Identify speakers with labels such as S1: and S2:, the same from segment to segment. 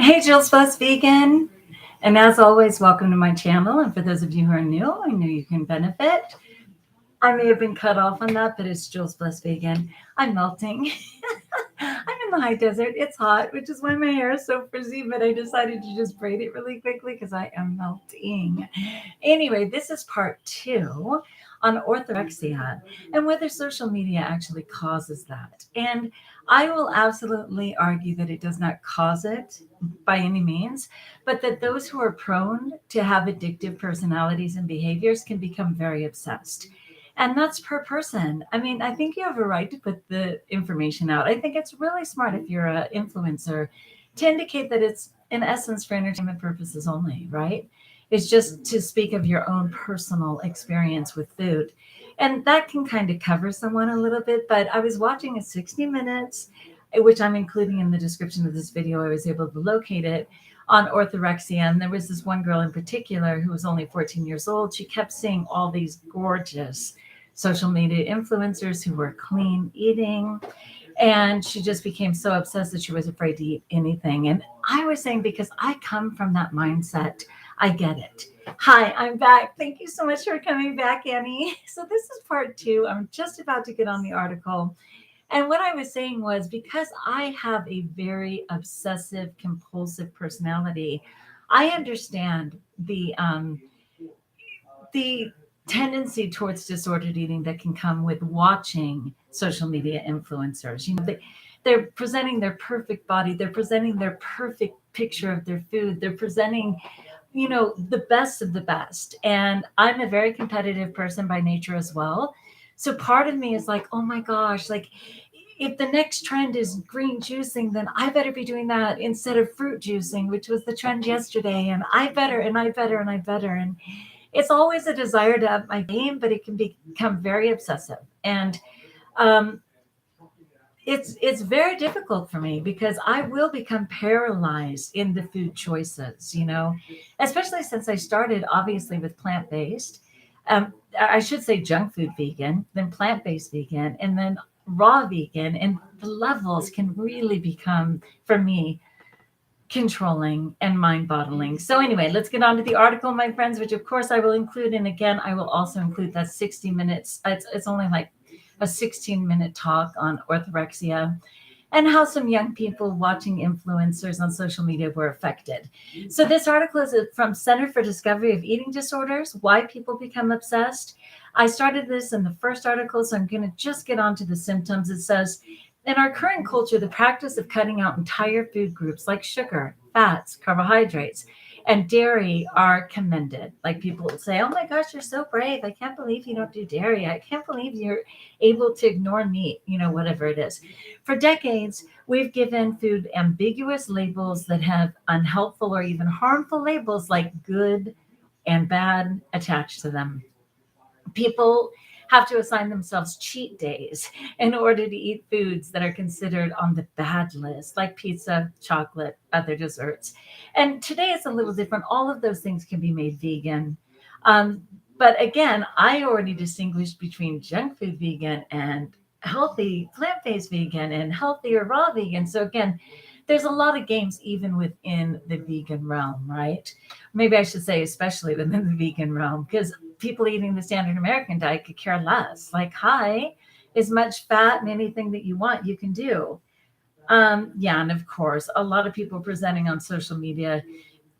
S1: Hey, Jill's Plus Vegan. And as always, welcome to my channel. And for those of you who are new, I know you can benefit. I may have been cut off on that, but it's Jill's Plus Vegan. I'm melting. I'm in the high desert. It's hot, which is why my hair is so frizzy, but I decided to just braid it really quickly because I am melting. Anyway, this is part 2 on orthorexia and whether social media actually causes that. And I will absolutely argue that it does not cause it by any means, but that those who are prone to have addictive personalities and behaviors can become very obsessed. And that's per person. I mean, I think you have a right to put the information out. I think it's really smart if you're an influencer to indicate that it's in essence for entertainment purposes only, right? It's just to speak of your own personal experience with food. And that can kind of cover someone a little bit, but I was watching a 60 minutes, which I'm including in the description of this video. I was able to locate it on orthorexia. And there was this one girl in particular who was only 14 years old. She kept seeing all these gorgeous social media influencers who were clean eating. And she just became so obsessed that she was afraid to eat anything. And I was saying, because I come from that mindset, I get it. Hi, I'm back. Thank you so much for coming back, Annie. So this is part 2. I'm just about to get on the article. And what I was saying was, because I have a very obsessive compulsive personality, I understand the tendency towards disordered eating that can come with watching social media influencers. You know, they're presenting their perfect body. They're presenting their perfect picture of their food. They're presenting, you know, the best of the best. And I'm a very competitive person by nature as well. So part of me is like, oh my gosh, like if the next trend is green juicing, then I better be doing that instead of fruit juicing, which was the trend yesterday. And I better, and I better, and I better. And it's always a desire to up my game, but it can become very obsessive. And it's very difficult for me because I will become paralyzed in the food choices, you know, especially since I started obviously with plant-based. I should say junk food vegan, then plant-based vegan, and then raw vegan. And the levels can really become, for me, controlling and mind-boggling. So anyway, let's get on to the article, my friends, which of course I will include. And again, I will also include that 60 minutes. It's only like a 16-minute talk on orthorexia and how some young people watching influencers on social media were affected. So this article is from Center for Discovery of Eating Disorders, Why People Become Obsessed. I started this in the first article, so I'm going to just get on to the symptoms. It says, in our current culture, the practice of cutting out entire food groups like sugar, fats, carbohydrates, and dairy are commended. Like people will say, oh my gosh, you're so brave. I can't believe you don't do dairy. I can't believe you're able to ignore meat, you know, whatever it is. For decades, we've given food ambiguous labels that have unhelpful or even harmful labels like good and bad attached to them. People have to assign themselves cheat days in order to eat foods that are considered on the bad list, like pizza, chocolate, other desserts. And today it's a little different. All of those things can be made vegan. But again, I already distinguished between junk food vegan and healthy plant-based vegan and healthy or raw vegan. So again, there's a lot of games even within the vegan realm, right? Maybe I should say especially within the vegan realm, because people eating the standard American diet could care less. Like, hi, as much fat and anything that you want, you can do. Yeah, and of course, a lot of people presenting on social media,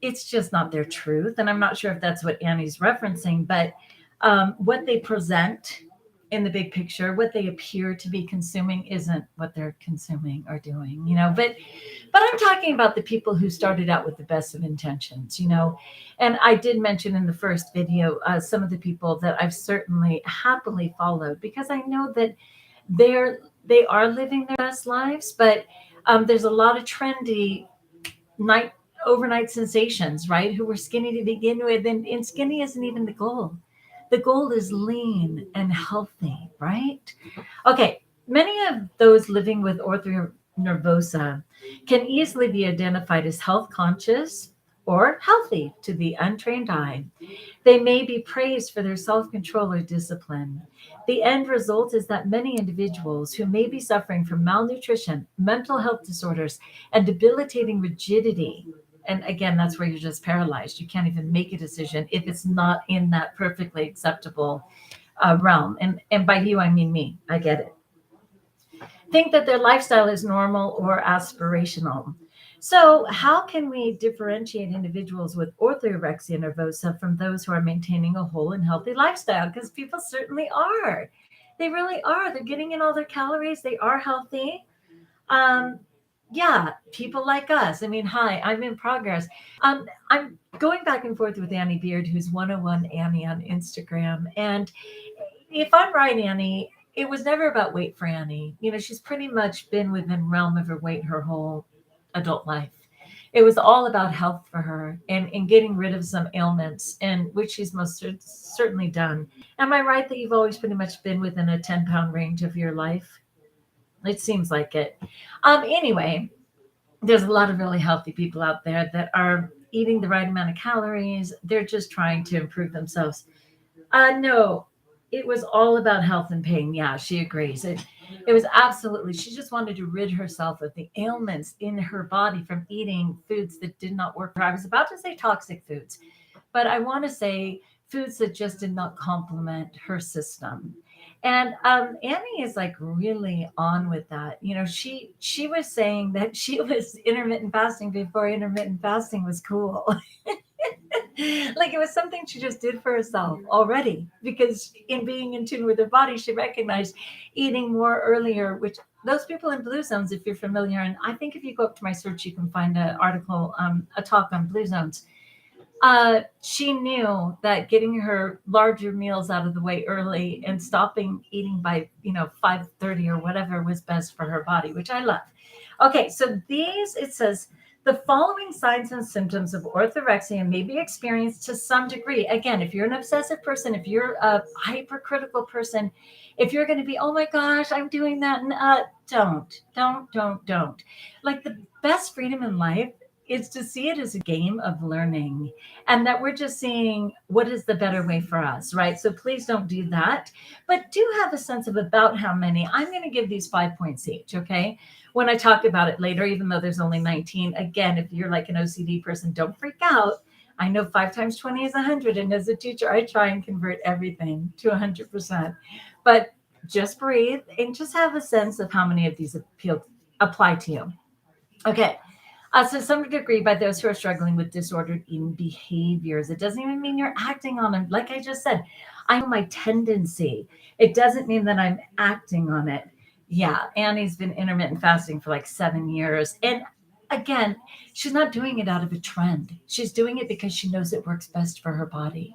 S1: it's just not their truth. And I'm not sure if that's what Annie's referencing, but what they present in the big picture, what they appear to be consuming isn't what they're consuming or doing, you know. But I'm talking about the people who started out with the best of intentions, you know. And I did mention in the first video some of the people that I've certainly happily followed because I know that they are living their best lives. But there's a lot of trendy overnight sensations, right? Who were skinny to begin with, and skinny isn't even the goal. The goal is lean and healthy, right? Okay, many of those living with ortho nervosa can easily be identified as health conscious or healthy to the untrained eye. They may be praised for their self control or discipline. The end result is that many individuals who may be suffering from malnutrition, mental health disorders, and debilitating rigidity. And again, that's where you're just paralyzed. You can't even make a decision if it's not in that perfectly acceptable realm. And by you, I mean me. I get it. Think that their lifestyle is normal or aspirational. So, how can we differentiate individuals with orthorexia nervosa from those who are maintaining a whole and healthy lifestyle? Because people certainly are. They really are. They're getting in all their calories, they are healthy. Um, yeah, people like us. I mean, hi, I'm in progress. I'm going back and forth with Annie Beard, who's 101 Annie on Instagram. And if I'm right, Annie, it was never about weight for Annie. You know, she's pretty much been within realm of her weight her whole adult life. It was all about health for her and getting rid of some ailments, and which she's most certainly done. Am I right that you've always pretty much been within a 10-pound range of your life? It seems like it. Anyway, there's a lot of really healthy people out there that are eating the right amount of calories. They're just trying to improve themselves. No, it was all about health and pain. Yeah, she agrees. It was absolutely, she just wanted to rid herself of the ailments in her body from eating foods that did not work for her. I was about to say toxic foods, but I want to say foods that just did not complement her system. And Annie is like really on with that. You know, she was saying that she was intermittent fasting before intermittent fasting was cool. Like it was something she just did for herself already, because in being in tune with her body, she recognized eating more earlier, which those people in blue zones, if you're familiar, and I think if you go up to my search, you can find an article, a talk on blue zones. She knew that getting her larger meals out of the way early and stopping eating by 5:30 or whatever was best for her body, which I love. Okay, so these, it says, the following signs and symptoms of orthorexia may be experienced to some degree. Again, if you're an obsessive person, if you're a hypercritical person, if you're going to be, oh my gosh, I'm doing that, and don't. Like the best freedom in life is to see it as a game of learning, and that we're just seeing what is the better way for us, right? So please don't do that, but do have a sense of about how many. I'm going to give these 5 points each, okay? When I talk about it later, even though there's only 19, again, if you're like an OCD person, don't freak out. I know 5 times 20 is 100. And as a teacher, I try and convert everything to 100%. But just breathe and just have a sense of how many of these apply to you. Okay. So, some degree, by those who are struggling with disordered eating behaviors. It doesn't even mean you're acting on them. Like I just said, I know my tendency. It doesn't mean that I'm acting on it. Yeah, Annie's been intermittent fasting for like 7 years. And again, she's not doing it out of a trend. She's doing it because she knows it works best for her body.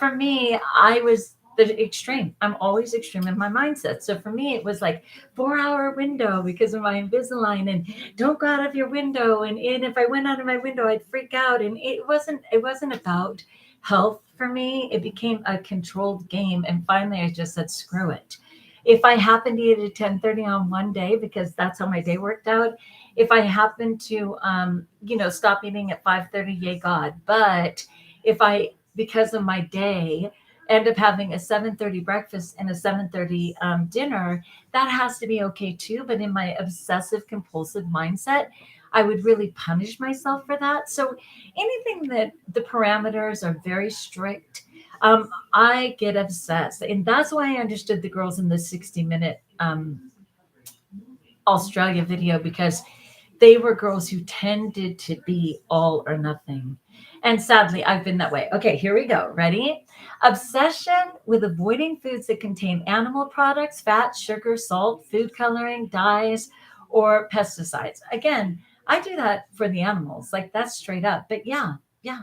S1: For me, I was the extreme. I'm always extreme in my mindset. So for me, it was like 4 hour window because of my Invisalign, and don't go out of your window. And if I went out of my window, I'd freak out. And it wasn't about health for me. It became a controlled game. And finally, I just said, screw it. If I happen to eat at 10:30 on one day, because that's how my day worked out, if I happen to, stop eating at 5:30, yay God. But if I, because of my day, end up having a 7:30 breakfast and a 7:30 dinner, that has to be okay too. But in my obsessive compulsive mindset, I would really punish myself for that. So anything that the parameters are very strict, I get obsessed. And that's why I understood the girls in the 60-minute Australia video, because they were girls who tended to be all or nothing. And sadly, I've been that way. Okay, here we go. Ready? Obsession with avoiding foods that contain animal products, fat, sugar, salt, food coloring, dyes, or pesticides. Again, I do that for the animals. Like that's straight up. But yeah,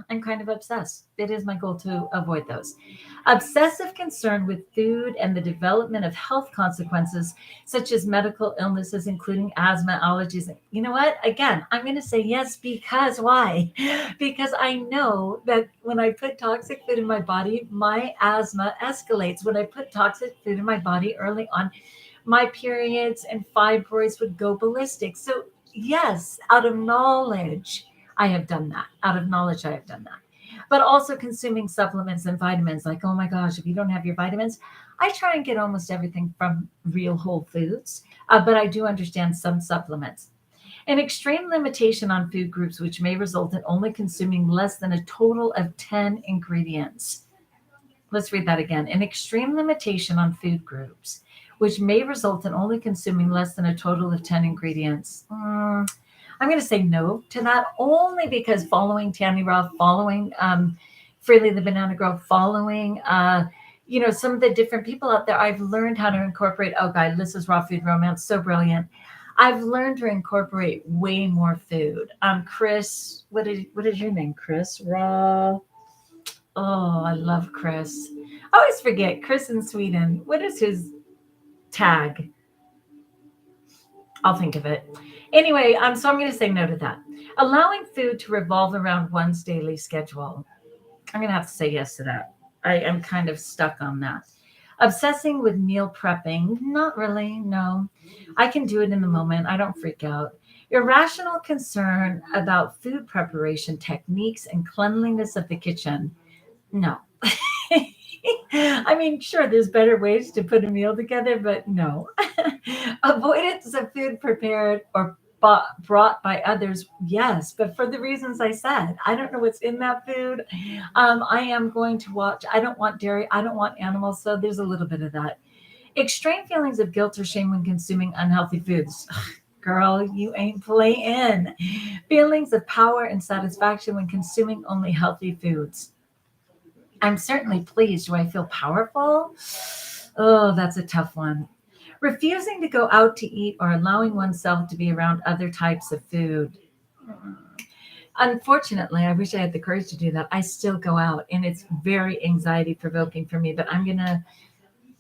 S1: I'm kind of obsessed. It is my goal to avoid those. Obsessive concern with food and the development of health consequences, such as medical illnesses, including asthma, allergies. You know what? Again, I'm going to say yes, because why? Because I know that when I put toxic food in my body, my asthma escalates. When I put toxic food in my body early on, my periods and fibroids would go ballistic. So, yes, out of knowledge, I have done that. Out of knowledge, I have done that. But also consuming supplements and vitamins. Like, oh my gosh, if you don't have your vitamins, I try and get almost everything from real whole foods. But I do understand some supplements. An extreme limitation on food groups, which may result in only consuming less than a total of 10 ingredients. Let's read that again. An extreme limitation on food groups, which may result in only consuming less than a total of 10 ingredients. I'm going to say no to that, only because following Tammy Raw, following Freely the Banana Girl, following some of the different people out there, I've learned how to incorporate. Oh, God, this is Raw Food Romance, so brilliant. I've learned to incorporate way more food. Chris, what is your name? Chris Raw. Oh, I love Chris. I always forget Chris in Sweden. What is his tag? I'll think of it. Anyway, so I'm going to say no to that. Allowing food to revolve around one's daily schedule. I'm going to have to say yes to that. I am kind of stuck on that. Obsessing with meal prepping. Not really, no. I can do it in the moment. I don't freak out. Irrational concern about food preparation techniques and cleanliness of the kitchen. No. I mean, sure, there's better ways to put a meal together, but no. Avoidance of food prepared or brought by others, yes, but for the reasons I said. I don't know what's in that food. I am going to watch. I don't want dairy. I don't want animals, so there's a little bit of that. Extreme feelings of guilt or shame when consuming unhealthy foods. Girl, you ain't playing. Feelings of power and satisfaction when consuming only healthy foods. I'm certainly pleased. Do I feel powerful? Oh, that's a tough one. Refusing to go out to eat or allowing oneself to be around other types of food. Unfortunately, I wish I had the courage to do that. I still go out, and it's very anxiety provoking for me, but I'm going to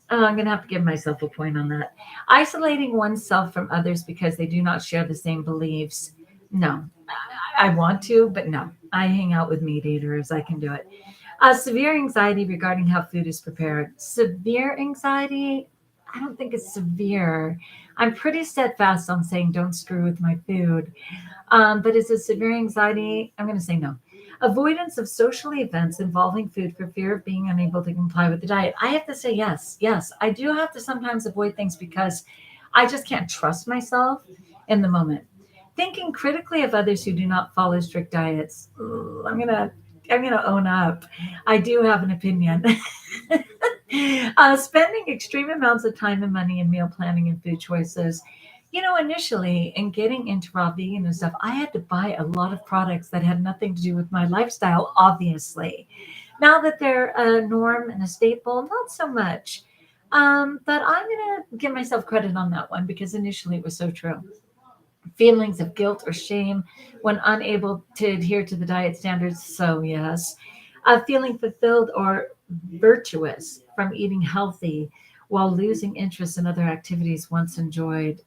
S1: have to give myself a point on that. Isolating oneself from others because they do not share the same beliefs. No, I want to, but no. I hang out with meat eaters. I can do it. Severe anxiety regarding how food is prepared. Severe anxiety? I don't think it's severe. I'm pretty steadfast on saying don't screw with my food. But is it severe anxiety? I'm going to say no. Avoidance of social events involving food for fear of being unable to comply with the diet. I have to say yes. Yes, I do have to sometimes avoid things because I just can't trust myself in the moment. Thinking critically of others who do not follow strict diets. Ooh, I'm gonna own up. I do have an opinion. Spending extreme amounts of time and money in meal planning and food choices. Initially in getting into raw vegan and stuff, I had to buy a lot of products that had nothing to do with my lifestyle, obviously. Now that they're a norm and a staple, not so much. But I'm going to give myself credit on that one because initially it was so true. Feelings of guilt or shame when unable to adhere to the diet standards. So, yes. Feeling fulfilled or virtuous from eating healthy while losing interest in other activities once enjoyed.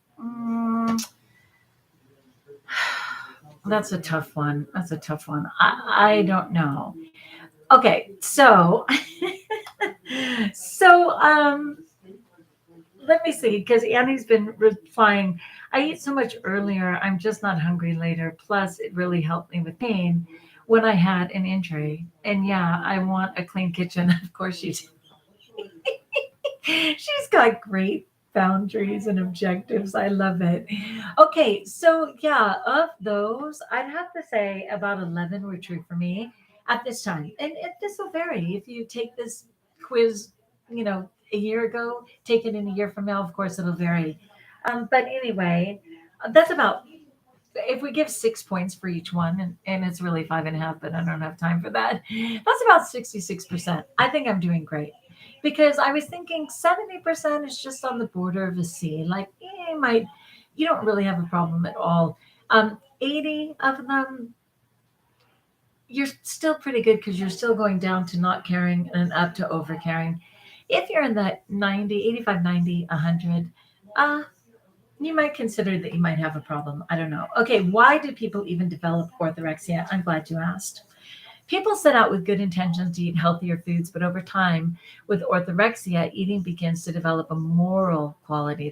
S1: That's a tough one. I don't know. Okay, so so let me see, because Annie's been replying. I eat so much earlier, I'm just not hungry later. Plus, it really helped me with pain when I had an injury. And yeah, I want a clean kitchen. Of course, she's got great boundaries and objectives. I love it. Okay, so yeah, of those, I'd have to say about 11 were true for me at this time. And this will vary. If you take this quiz, a year ago, take it in a year from now, of course, it'll vary. But anyway, that's about, if we give 6 points for each one, and it's really 5.5, but I don't have time for that. That's about 66%. I think I'm doing great because I was thinking 70% is just on the border of a C. Like, you don't really have a problem at all. 80 of them, you're still pretty good because you're still going down to not caring and up to over caring. If you're in that 90, 85, 90, 100, you might consider that you might have a problem. I don't know. Okay, why do people even develop orthorexia? I'm glad you asked. People set out with good intentions to eat healthier foods, but over time, with orthorexia, eating begins to develop a moral quality.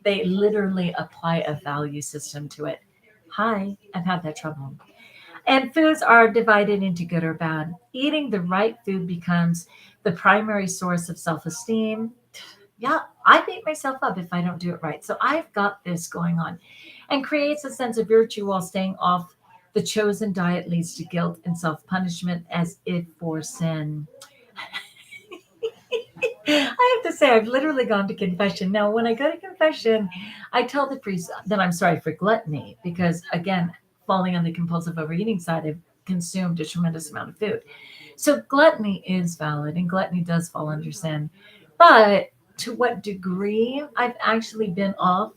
S1: They literally apply a value system to it. Hi, I've had that trouble. And foods are divided into good or bad. Eating the right food becomes the primary source of self esteem. Yeah, I beat myself up if I don't do it right. So I've got this going on and creates a sense of virtue while staying off the chosen diet leads to guilt and self punishment as if for sin. I have to say, I've literally gone to confession. Now, when I go to confession, I tell the priest that I'm sorry for gluttony because, again, falling on the compulsive overeating side, I've consumed a tremendous amount of food. So, gluttony is valid and gluttony does fall under sin. But to what degree I've actually been off,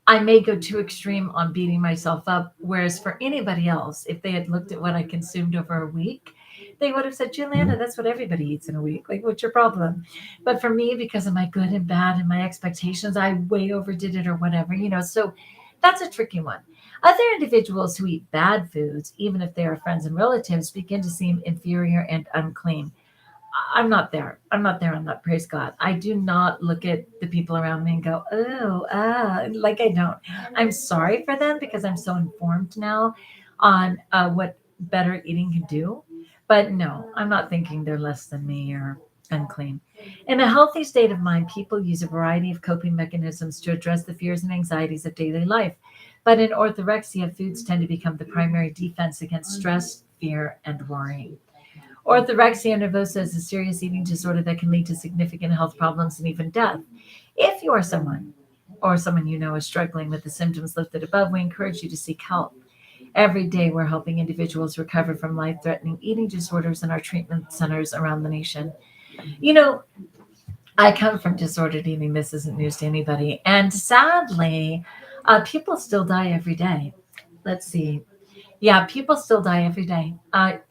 S1: I may go too extreme on beating myself up. Whereas for anybody else, if they had looked at what I consumed over a week, they would have said, Juliana, that's what everybody eats in a week. Like, what's your problem? But for me, because of my good and bad and my expectations, I way overdid it or whatever, So that's a tricky one. Other individuals who eat bad foods, even if they are friends and relatives, begin to seem inferior and unclean. I'm not there. I'm not there on that. Praise God. I do not look at the people around me and go, oh, like I don't. I'm sorry for them because I'm so informed now on what better eating can do. But no, I'm not thinking they're less than me or unclean. In a healthy state of mind, people use a variety of coping mechanisms to address the fears and anxieties of daily life. But in orthorexia, foods tend to become the primary defense against stress, fear, and worry. Orthorexia nervosa is a serious eating disorder that can lead to significant health problems and even death. If you are someone or someone you know is struggling with the symptoms listed above, we encourage you to seek help. Every day, we're helping individuals recover from life threatening eating disorders in our treatment centers around the nation. You know, I come from disordered eating. This isn't news to anybody. And sadly, people still die every day. Let's see. Yeah, people still die every day.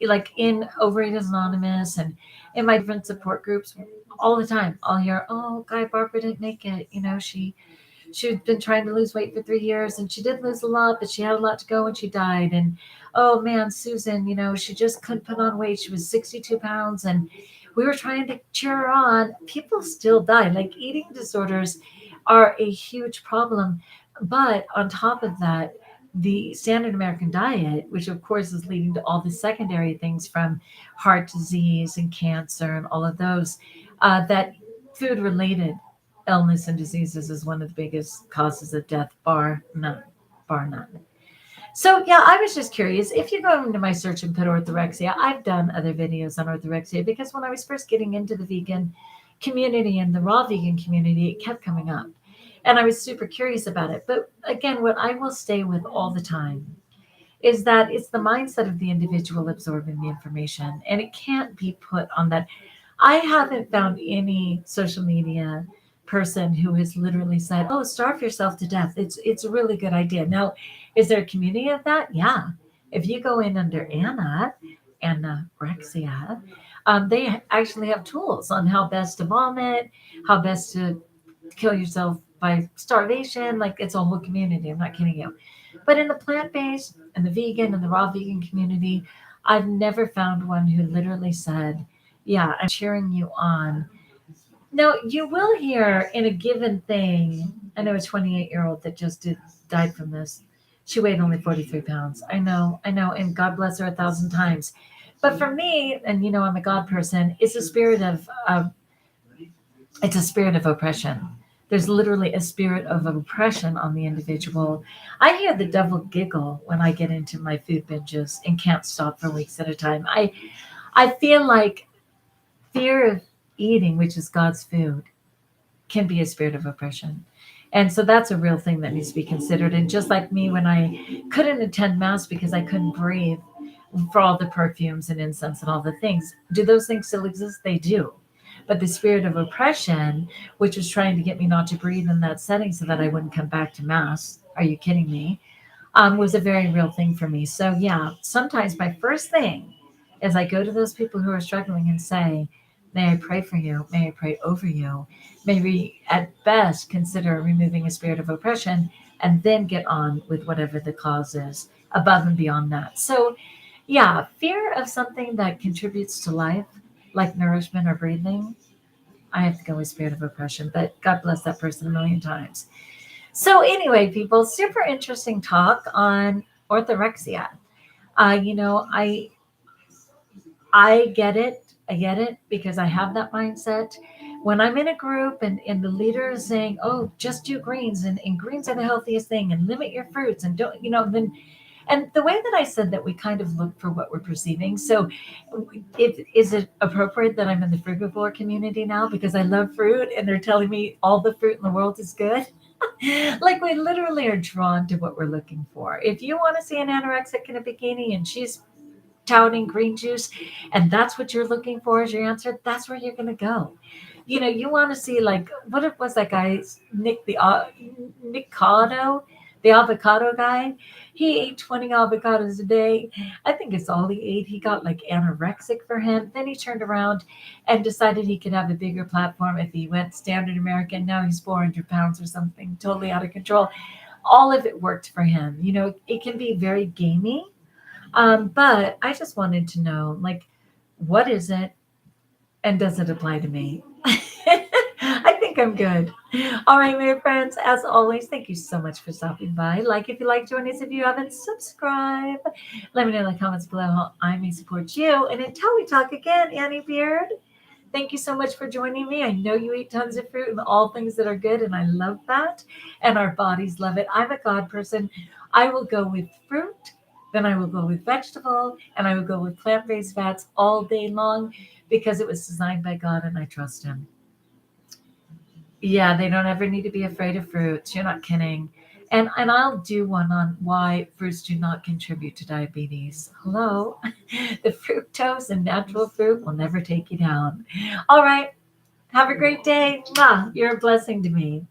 S1: Like in Overeaters Anonymous and in my different support groups, all the time I'll hear, "Oh, Guy Barbara didn't make it. She'd been trying to lose weight for 3 years, and she did lose a lot, but she had a lot to go when she died. And oh man, Susan, she just couldn't put on weight. She was 62 pounds, and we were trying to cheer her on." People still die. Like eating disorders are a huge problem, but on top of that, the standard American diet, which of course is leading to all the secondary things from heart disease and cancer and all of those, that food related illness and diseases is one of the biggest causes of death, bar none, bar none. So yeah, I was just curious. If you go into my search and put orthorexia, I've done other videos on orthorexia because when I was first getting into the vegan community and the raw vegan community, it kept coming up. And I was super curious about it. But again, what I will stay with all the time is that it's the mindset of the individual absorbing the information. And it can't be put on that. I haven't found any social media person who has literally said, "Oh, starve yourself to death. It's a really good idea." Now, is there a community of that? Yeah. If you go in under anorexia, they actually have tools on how best to vomit, how best to kill yourself by starvation. Like it's a whole community. I'm not kidding you. But in the plant based and the vegan and the raw vegan community, I've never found one who literally said, "Yeah, I'm cheering you on." Now, you will hear in a given thing, I know a 28-year-old that just died from this. She weighed only 43 pounds. I know, and God bless her 1,000 times. But for me, and I'm a God person, it's a spirit of oppression. There's literally a spirit of oppression on the individual. I hear the devil giggle when I get into my food binges and can't stop for weeks at a time. I feel like fear of eating, which is God's food, can be a spirit of oppression. And so that's a real thing that needs to be considered. And just like me, when I couldn't attend Mass because I couldn't breathe for all the perfumes and incense and all the things, do those things still exist? They do. But the spirit of oppression, which was trying to get me not to breathe in that setting so that I wouldn't come back to Mass, are you kidding me? Was a very real thing for me. So yeah, sometimes my first thing is I go to those people who are struggling and say, "May I pray for you? May I pray over you? May we at best consider removing a spirit of oppression and then get on with whatever the cause is above and beyond that." So yeah, fear of something that contributes to life, like nourishment or breathing, I have to go with spirit of oppression, but God bless that person a million times. So anyway, people, super interesting talk on orthorexia. You know, I get it. I get it because I have that mindset. When I'm in a group and the leader is saying, oh, just do greens and greens are the healthiest thing and limit your fruits and don't, then, and the way that I said that we kind of look for what we're perceiving. So is it appropriate that I'm in the frugivore community now because I love fruit and they're telling me all the fruit in the world is good? Like we literally are drawn to what we're looking for. If you want to see an anorexic in a bikini and she's touting green juice and that's what you're looking for as your answer, that's where you're going to go. You want to see, like, what it was, that guy Nick Cotto, the avocado guy. He ate 20 avocados a day. I think it's all he ate. He got like anorexic for him. Then he turned around and decided he could have a bigger platform if he went standard American. Now he's 400 pounds or something, totally out of control. All of it worked for him. It can be very gamey, but I just wanted to know, like, what is it and does it apply to me? I think I'm good. All right, my friends, as always, thank you so much for stopping by. Like if you like, join us if you haven't, subscribe. Let me know in the comments below how I may support you. And until we talk again, Annie Beard, thank you so much for joining me. I know you eat tons of fruit and all things that are good, and I love that. And our bodies love it. I'm a God person. I will go with fruit, then I will go with vegetable, and I will go with plant based fats all day long because it was designed by God and I trust Him. Yeah, they don't ever need to be afraid of fruits. You're not kidding. And I'll do one on why fruits do not contribute to diabetes. Hello. The fructose and natural fruit will never take you down. All right. Have a great day. Mwah. You're a blessing to me.